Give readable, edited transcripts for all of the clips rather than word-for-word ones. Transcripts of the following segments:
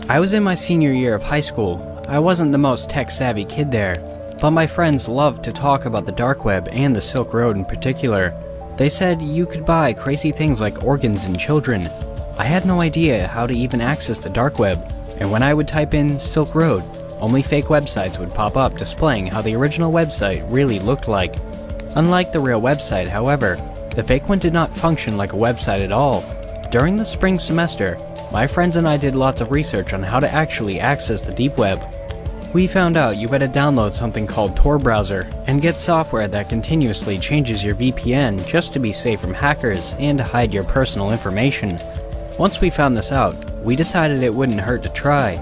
I was in my senior year of high school. I wasn't the most tech-savvy kid there, but my friends loved to talk about the dark web and the Silk Road in particular. They said you could buy crazy things like organs in children. I had no idea how to even access the dark web, and when I would type in Silk Road, only fake websites would pop up displaying how the original website really looked like. Unlike the real website, however, the fake one did not function like a website at all. During the spring semester, my friends and I did lots of research on how to actually access the deep web. We found out you had to download something called Tor browser and get software that continuously changes your VPN just to be safe from hackers and to hide your personal information. Once we found this out, we decided it wouldn't hurt to try.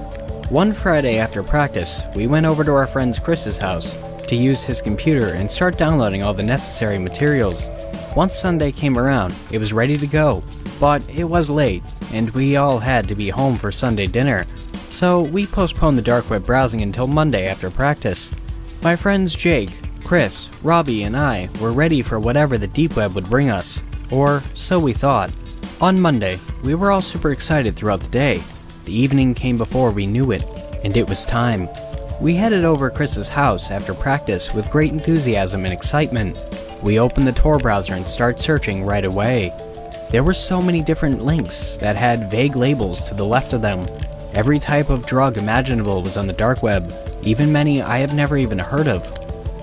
One Friday after practice, we went over to our friend Chris's house to use his computer and start downloading all the necessary materials. Once Sunday came around, it was ready to go, but it was late, and we all had to be home for Sunday dinner, so we postponed the dark web browsing until Monday after practice. My friends Jake, Chris, Robbie, and I were ready for whatever the deep web would bring us, or so we thought. On Monday, we were all super excited throughout the day. The evening came before we knew it, and it was time. We headed over Chris's house after practice with great enthusiasm and excitement. We opened the Tor browser and started searching right away. There were so many different links that had vague labels to the left of them. Every type of drug imaginable was on the dark web, even many I have never even heard of.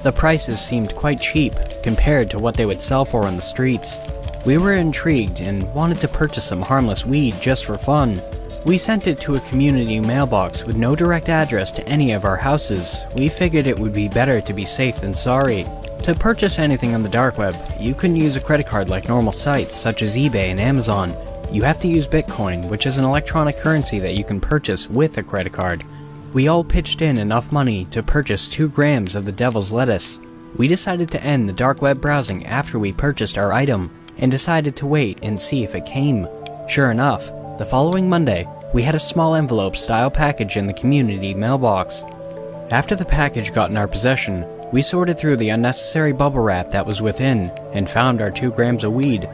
The prices seemed quite cheap compared to what they would sell for on the streets. We were intrigued and wanted to purchase some harmless weed just for fun. We sent it to a community mailbox with no direct address to any of our houses. We figured it would be better to be safe than sorry. To purchase anything on the dark web, you couldn't use a credit card like normal sites such as eBay and Amazon. You have to use Bitcoin, which is an electronic currency that you can purchase with a credit card. We all pitched in enough money to purchase 2 grams of the devil's lettuce. We decided to end the dark web browsing after we purchased our item, and decided to wait and see if it came. Sure enough, the following Monday, we had a small envelope-style package in the community mailbox. After the package got in our possession, we sorted through the unnecessary bubble wrap that was within and found our 2 grams of weed.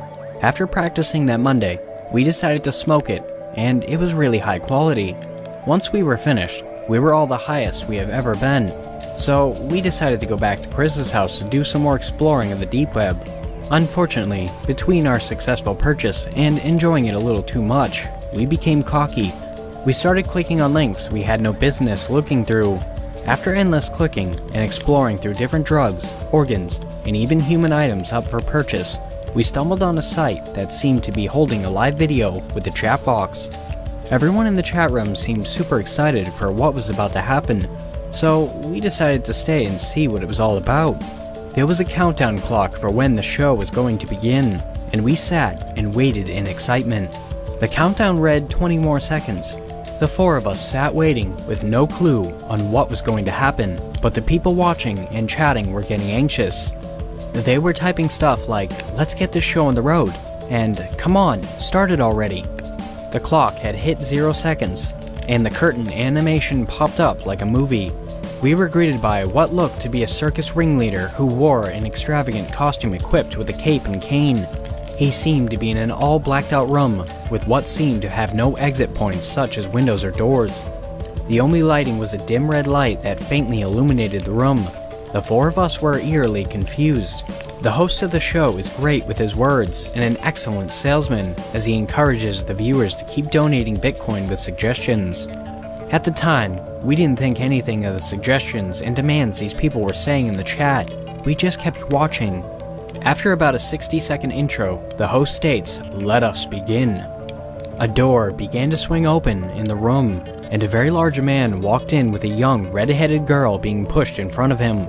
After practicing that Monday, we decided to smoke it, and it was really high quality. Once we were finished, we were all the highest we have ever been. So we decided to go back to Chris's house to do some more exploring of the deep web. Unfortunately, between our successful purchase and enjoying it a little too much, we became cocky. We started clicking on links we had no business looking through. After endless clicking and exploring through different drugs, organs, and even human items up for purchase, we stumbled on a site that seemed to be holding a live video with a chat box. Everyone in the chat room seemed super excited for what was about to happen, so we decided to stay and see what it was all about. There was a countdown clock for when the show was going to begin, and we sat and waited in excitement. The countdown read 20 more seconds. The 4 of us sat waiting with no clue on what was going to happen, but the people watching and chatting were getting anxious. They were typing stuff like, "Let's get this show on the road," and "Come on, start it already." The clock had hit 0 seconds, and the curtain animation popped up like a movie. We were greeted by what looked to be a circus ringleader who wore an extravagant costume equipped with a cape and cane. He seemed to be in an all blacked out room with what seemed to have no exit points such as windows or doors. The only lighting was a dim red light that faintly illuminated the room. The 4 of us were eerily confused. The host of the show is great with his words and an excellent salesman as he encourages the viewers to keep donating Bitcoin with suggestions. At the time, we didn't think anything of the suggestions and demands these people were saying in the chat. We just kept watching. After about a 60-second intro, the host states, "Let us begin." A door began to swing open in the room, and a very large man walked in with a young, red-headed girl being pushed in front of him.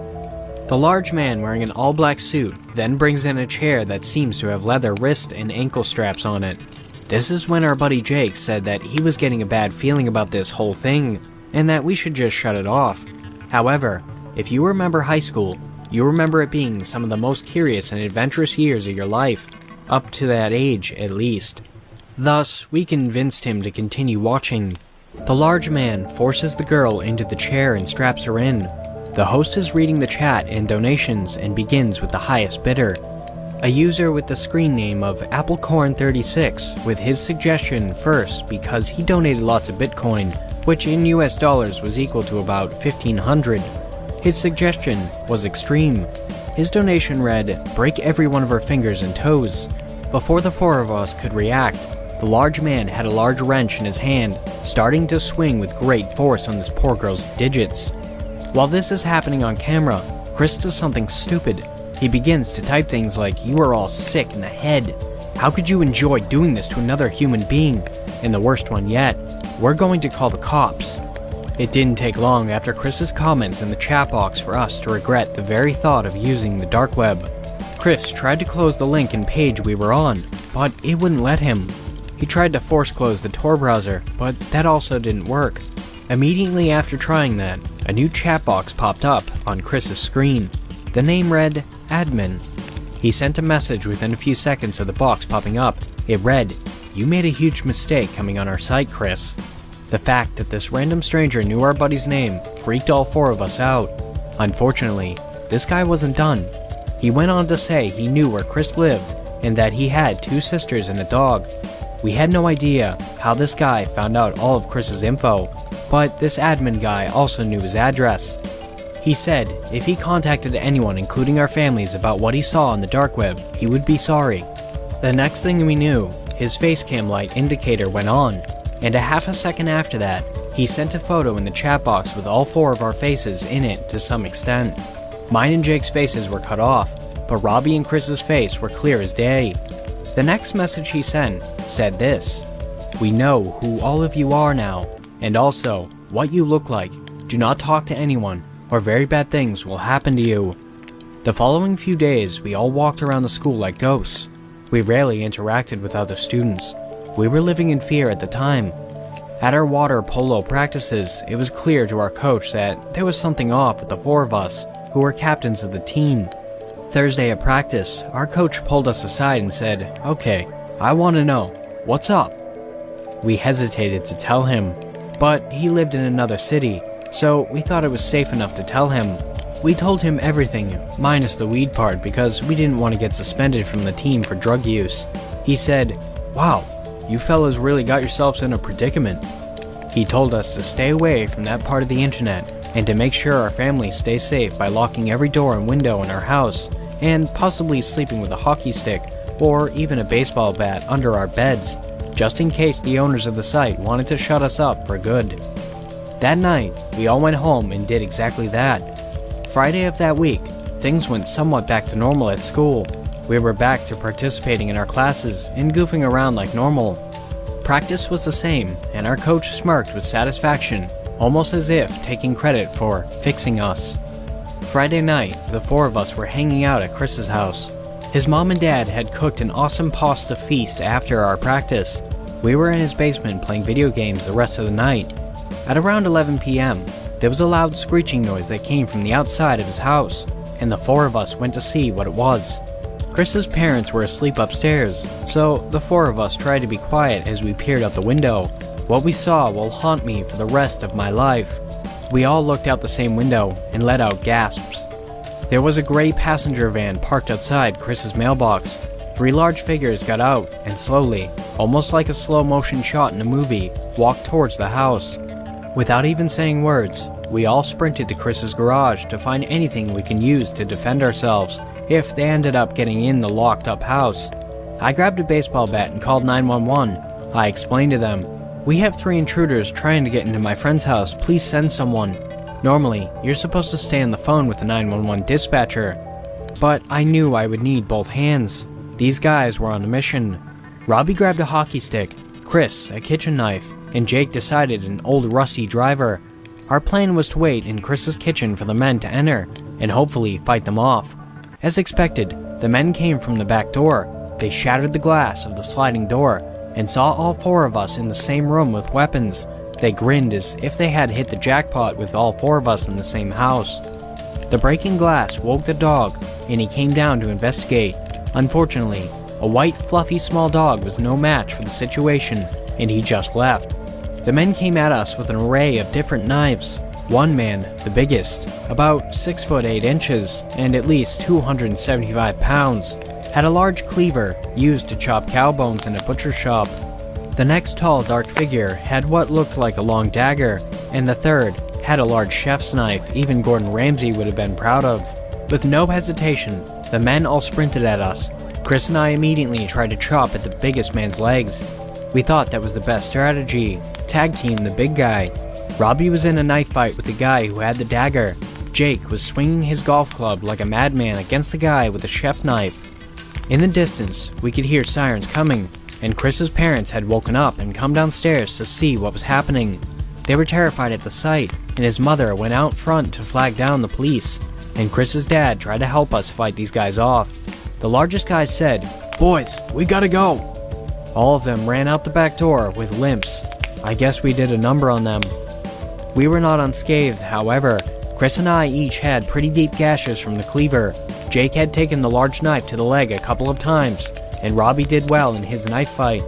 The large man wearing an all-black suit then brings in a chair that seems to have leather wrist and ankle straps on it. This is when our buddy Jake said that he was getting a bad feeling about this whole thing, and that we should just shut it off. However, if you remember high school, you remember it being some of the most curious and adventurous years of your life, up to that age at least. Thus, we convinced him to continue watching. The large man forces the girl into the chair and straps her in. The host is reading the chat and donations and begins with the highest bidder. A user with the screen name of Applecorn36 with his suggestion first because he donated lots of Bitcoin, which in US dollars was equal to about $1,500. His suggestion was extreme. His donation read, "Break every one of her fingers and toes." Before the four of us could react, the large man had a large wrench in his hand, starting to swing with great force on this poor girl's digits. While this is happening on camera, Chris does something stupid. He begins to type things like, "You are all sick in the head. How could you enjoy doing this to another human being?" And the worst one yet, "We're going to call the cops." It didn't take long after Chris's comments in the chat box for us to regret the very thought of using the dark web. Chris tried to close the link and page we were on, but it wouldn't let him. He tried to force close the Tor browser, but that also didn't work. Immediately after trying that, a new chat box popped up on Chris's screen. The name read, "Admin." He sent a message within a few seconds of the box popping up. It read, "You made a huge mistake coming on our site, Chris." The fact that this random stranger knew our buddy's name freaked all four of us out. Unfortunately, this guy wasn't done. He went on to say he knew where Chris lived and that he had 2 sisters and a dog. We had no idea how this guy found out all of Chris's info, but this admin guy also knew his address. He said if he contacted anyone including our families about what he saw on the dark web, he would be sorry. The next thing we knew, his face cam light indicator went on, and a half a second after that, he sent a photo in the chat box with all 4 of our faces in it to some extent. Mine and Jake's faces were cut off, but Robbie and Chris's face were clear as day. The next message he sent said this: "We know who all of you are now, and also what you look like. Do not talk to anyone, or very bad things will happen to you." The following few days, we all walked around the school like ghosts. We rarely interacted with other students. We were living in fear at the time. At our water polo practices, it was clear to our coach that there was something off with the 4 of us who were captains of the team. Thursday at practice, our coach pulled us aside and said, "Okay, I want to know, what's up?" We hesitated to tell him, but he lived in another city, so we thought it was safe enough to tell him. We told him everything, minus the weed part, because we didn't want to get suspended from the team for drug use. He said, "Wow, you fellas really got yourselves in a predicament." He told us to stay away from that part of the internet and to make sure our family stays safe by locking every door and window in our house, and possibly sleeping with a hockey stick or even a baseball bat under our beds, just in case the owners of the site wanted to shut us up for good. That night, we all went home and did exactly that. Friday of that week, things went somewhat back to normal at school. We were back to participating in our classes and goofing around like normal. Practice was the same, and our coach smirked with satisfaction, almost as if taking credit for fixing us. Friday night, the 4 of us were hanging out at Chris's house. His mom and dad had cooked an awesome pasta feast after our practice. We were in his basement playing video games the rest of the night. At around 11 p.m., there was a loud screeching noise that came from the outside of his house, and the 4 of us went to see what it was. Chris's parents were asleep upstairs, so the 4 of us tried to be quiet as we peered out the window. What we saw will haunt me for the rest of my life. We all looked out the same window and let out gasps. There was a gray passenger van parked outside Chris's mailbox. 3 large figures got out and slowly, almost like a slow motion shot in a movie, walked towards the house. Without even saying words, we all sprinted to Chris's garage to find anything we can use to defend ourselves if they ended up getting in the locked up house. I grabbed a baseball bat and called 911. I explained to them, "We have 3 intruders trying to get into my friend's house, please send someone." Normally, you're supposed to stay on the phone with the 911 dispatcher, but I knew I would need both hands. These guys were on a mission. Robbie grabbed a hockey stick, Chris a kitchen knife, and Jake decided an old rusty driver. Our plan was to wait in Chris's kitchen for the men to enter, and hopefully fight them off. As expected, the men came from the back door. They shattered the glass of the sliding door, and saw all 4 of us in the same room with weapons. They grinned as if they had hit the jackpot with all 4 of us in the same house. The breaking glass woke the dog, and he came down to investigate. Unfortunately, a white, fluffy small dog was no match for the situation, and he just left. The men came at us with an array of different knives. One man, the biggest, about 6 foot 8 inches and at least 275 pounds, had a large cleaver used to chop cow bones in a butcher shop. The next tall, dark figure had what looked like a long dagger, and the third had a large chef's knife even Gordon Ramsay would have been proud of. With no hesitation, the men all sprinted at us. Chris and I immediately tried to chop at the biggest man's legs. We thought that was the best strategy. Tag team the big guy. Robbie was in a knife fight with the guy who had the dagger. Jake was swinging his golf club like a madman against the guy with the chef knife. In the distance, we could hear sirens coming, and Chris's parents had woken up and come downstairs to see what was happening. They were terrified at the sight, and his mother went out front to flag down the police, and Chris's dad tried to help us fight these guys off. The largest guy said, "Boys, we gotta go." All of them ran out the back door with limps. I guess we did a number on them. We were not unscathed, however. Chris and I each had pretty deep gashes from the cleaver. Jake had taken the large knife to the leg a couple of times, and Robbie did well in his knife fight,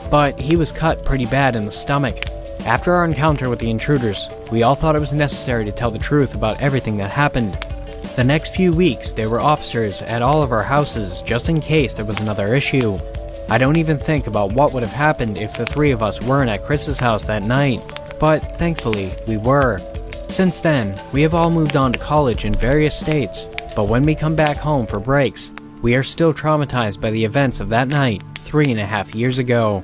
but he was cut pretty bad in the stomach. After our encounter with the intruders, we all thought it was necessary to tell the truth about everything that happened. The next few weeks, there were officers at all of our houses just in case there was another issue. I don't even think about what would have happened if the three of us weren't at Chris's house that night, but thankfully, we were. Since then, we have all moved on to college in various states, but when we come back home for breaks, we are still traumatized by the events of that night 3.5 years ago.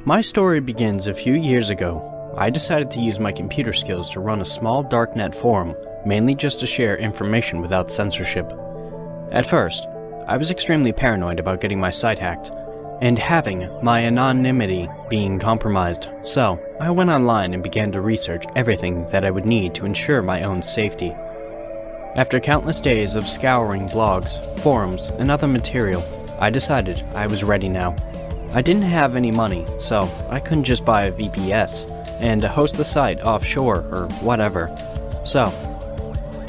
My story begins a few years ago. I decided to use my computer skills to run a small darknet forum, mainly just to share information without censorship. At first, I was extremely paranoid about getting my site hacked, and having my anonymity being compromised, so I went online and began to research everything that I would need to ensure my own safety. After countless days of scouring blogs, forums, and other material, I decided I was ready now. I didn't have any money, so I couldn't just buy a VPS and host the site offshore or whatever. So,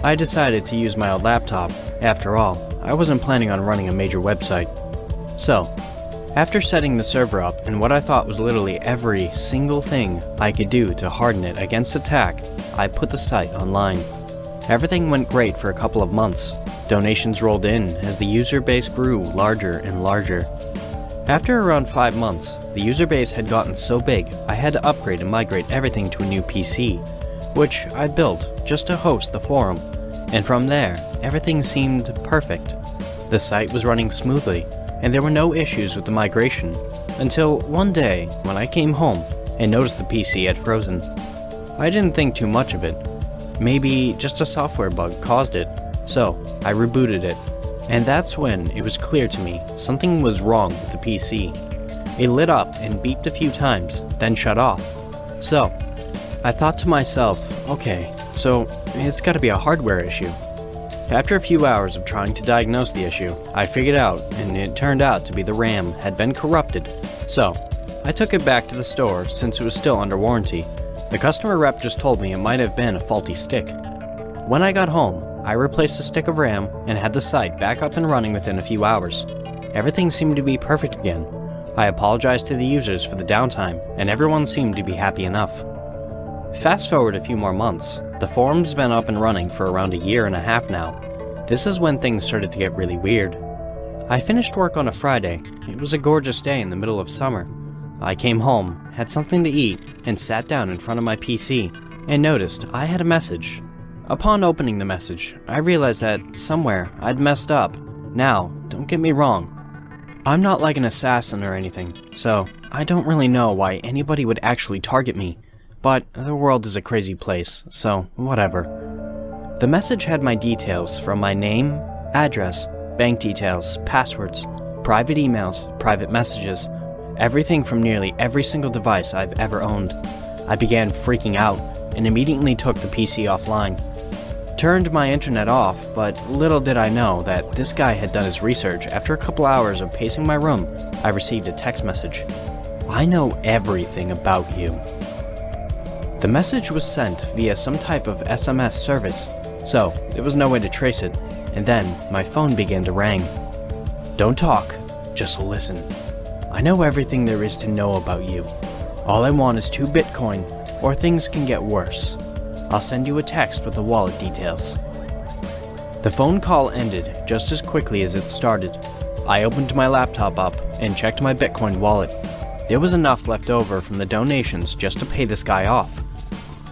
I decided to use my old laptop. After all, I wasn't planning on running a major website. So, after setting the server up and what I thought was literally every single thing I could do to harden it against attack, I put the site online. Everything went great for a couple of months. Donations rolled in as the user base grew larger and larger. After around 5 months, the user base had gotten so big I had to upgrade and migrate everything to a new PC, which I built just to host the forum, and from there, everything seemed perfect. The site was running smoothly, and there were no issues with the migration, until one day when I came home and noticed the PC had frozen. I didn't think too much of it. Maybe just a software bug caused it, so I rebooted it. And that's when it was clear to me something was wrong with the PC. It lit up and beeped a few times, then shut off. So, I thought to myself, okay, so it's gotta be a hardware issue. After a few hours of trying to diagnose the issue, I figured out, and it turned out to be the RAM had been corrupted. So, I took it back to the store since it was still under warranty. The customer rep just told me it might have been a faulty stick. When I got home, I replaced the stick of RAM and had the site back up and running within a few hours. Everything seemed to be perfect again. I apologized to the users for the downtime, and everyone seemed to be happy enough. Fast forward a few more months, the forum's been up and running for around 1.5 years now. This is when things started to get really weird. I finished work on a Friday. It was a gorgeous day in the middle of summer. I came home, had something to eat, and sat down in front of my PC, and noticed I had a message. Upon opening the message, I realized that somewhere I'd messed up. Now, don't get me wrong, I'm not like an assassin or anything, so I don't really know why anybody would actually target me, but the world is a crazy place, so whatever. The message had my details from my name, address, bank details, passwords, private emails, private messages, everything from nearly every single device I've ever owned. I began freaking out and immediately took the PC offline. Turned my internet off, but little did I know that this guy had done his research. After a couple hours of pacing my room, I received a text message. "I know everything about you." The message was sent via some type of SMS service, so there was no way to trace it, and then my phone began to ring. "Don't talk, just listen. I know everything there is to know about you. All I want is 2 Bitcoin, or things can get worse. I'll send you a text with the wallet details." The phone call ended just as quickly as it started. I opened my laptop up and checked my Bitcoin wallet. There was enough left over from the donations just to pay this guy off,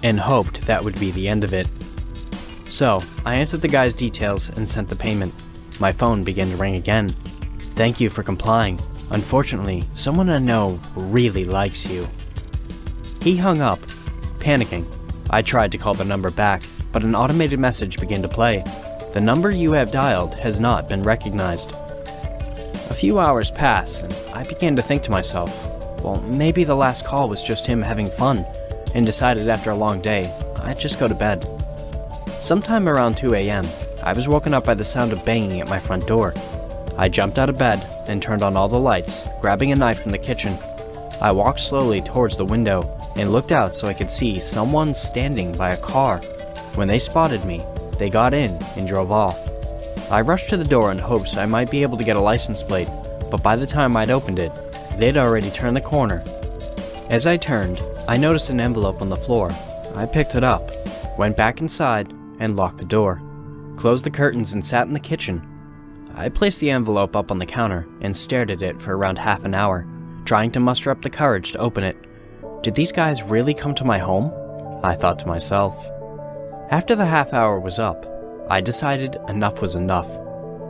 and hoped that would be the end of it. So, I entered the guy's details and sent the payment. My phone began to ring again. "Thank you for complying. Unfortunately, someone I know really likes you." He hung up. Panicking, I tried to call the number back, but an automated message began to play. "The number you have dialed has not been recognized." A few hours passed, and I began to think to myself, well, maybe the last call was just him having fun, and decided after a long day, I'd just go to bed. Sometime around 2 a.m., I was woken up by the sound of banging at my front door. I jumped out of bed and turned on all the lights, grabbing a knife from the kitchen. I walked slowly towards the window and looked out so I could see someone standing by a car. When they spotted me, they got in and drove off. I rushed to the door in hopes I might be able to get a license plate, but by the time I'd opened it, they'd already turned the corner. As I turned, I noticed an envelope on the floor. I picked it up, went back inside, and locked the door, closed the curtains and sat in the kitchen. I placed the envelope up on the counter and stared at it for around half an hour, trying to muster up the courage to open it. Did these guys really come to my home? I thought to myself. After the half hour was up, I decided enough was enough.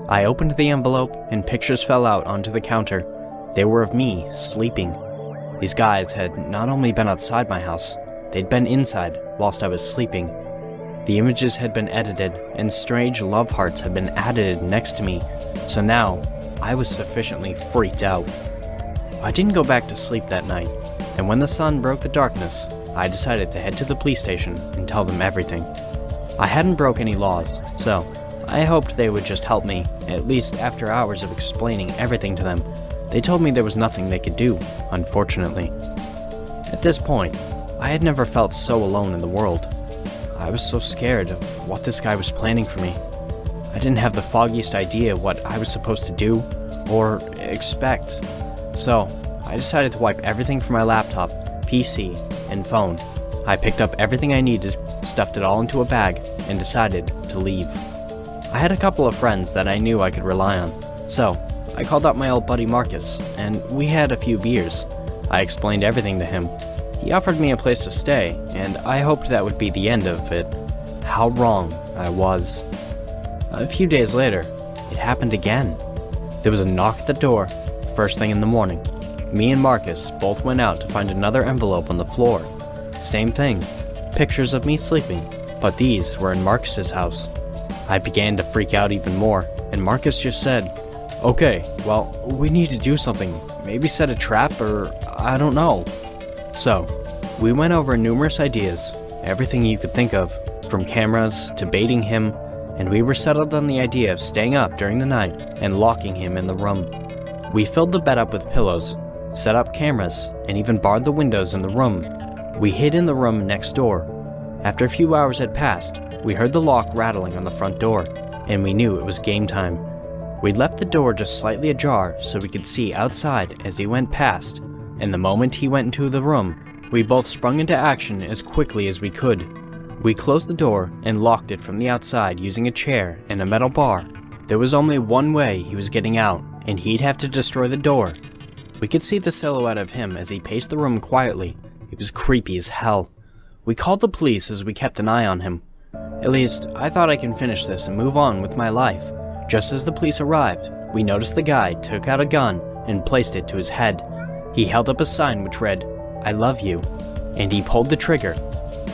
I opened the envelope and pictures fell out onto the counter. They were of me, sleeping. These guys had not only been outside my house, they'd been inside whilst I was sleeping. The images had been edited, and strange love hearts had been added next to me, so now I was sufficiently freaked out. I didn't go back to sleep that night, and when the sun broke the darkness, I decided to head to the police station and tell them everything. I hadn't broke any laws, so I hoped they would just help me, at least after hours of explaining everything to them. They told me there was nothing they could do, unfortunately. At this point, I had never felt so alone in the world. I was so scared of what this guy was planning for me. I didn't have the foggiest idea what I was supposed to do or expect. So, I decided to wipe everything from my laptop, PC, and phone. I picked up everything I needed, stuffed it all into a bag, and decided to leave. I had a couple of friends that I knew I could rely on, so I called up my old buddy Marcus, and we had a few beers. I explained everything to him. He offered me a place to stay, and I hoped that would be the end of it. How wrong I was. A few days later, it happened again. There was a knock at the door, first thing in the morning. Me and Marcus both went out to find another envelope on the floor. Same thing, pictures of me sleeping, but these were in Marcus's house. I began to freak out even more, and Marcus just said, "Okay, well, we need to do something. Maybe set a trap, or I don't know." So, we went over numerous ideas, everything you could think of, from cameras to baiting him, and we were settled on the idea of staying up during the night and locking him in the room. We filled the bed up with pillows, set up cameras, and even barred the windows in the room. We hid in the room next door. After a few hours had passed, we heard the lock rattling on the front door, and we knew it was game time. We left the door just slightly ajar so we could see outside as he went past, and the moment he went into the room, we both sprung into action as quickly as we could. We closed the door and locked it from the outside using a chair and a metal bar. There was only one way he was getting out, and he'd have to destroy the door. We could see the silhouette of him as he paced the room quietly. It was creepy as hell. We called the police as we kept an eye on him. At least, I thought I can finish this and move on with my life. Just as the police arrived, we noticed the guy took out a gun and placed it to his head. He held up a sign which read, "I love you," and he pulled the trigger.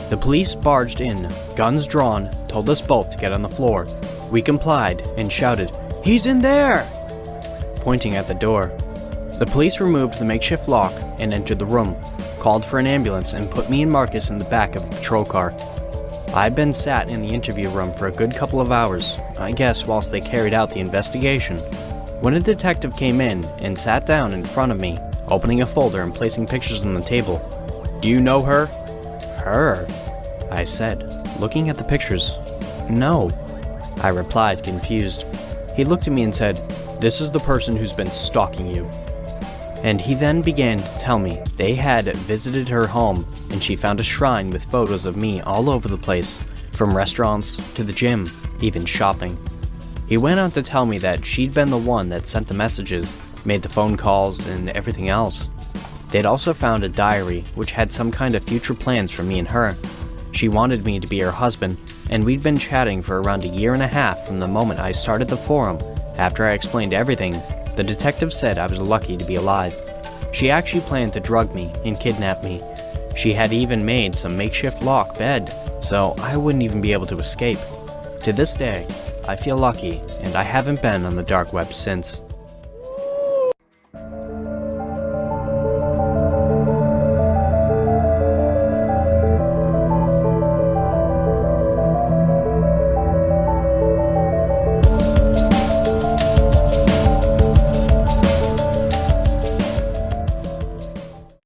The police barged in, guns drawn, told us both to get on the floor. We complied and shouted, "He's in there!" pointing at the door. The police removed the makeshift lock and entered the room, called for an ambulance, and put me and Marcus in the back of a patrol car. I'd been sat in the interview room for a good couple of hours, I guess whilst they carried out the investigation, when a detective came in and sat down in front of me, opening a folder and placing pictures on the table. "Do you know her?" "Her?" I said, looking at the pictures. "No," I replied, confused. He looked at me and said, "This is the person who's been stalking you." And he then began to tell me they had visited her home and she found a shrine with photos of me all over the place, from restaurants to the gym, even shopping. He went on to tell me that she'd been the one that sent the messages, made the phone calls, and everything else. They'd also found a diary which had some kind of future plans for me and her. She wanted me to be her husband, and we'd been chatting for around a year and a half from the moment I started the forum. After I explained everything, the detective said I was lucky to be alive. She actually planned to drug me and kidnap me. She had even made some makeshift lock bed, so I wouldn't even be able to escape. To this day, I feel lucky, and I haven't been on the dark web since.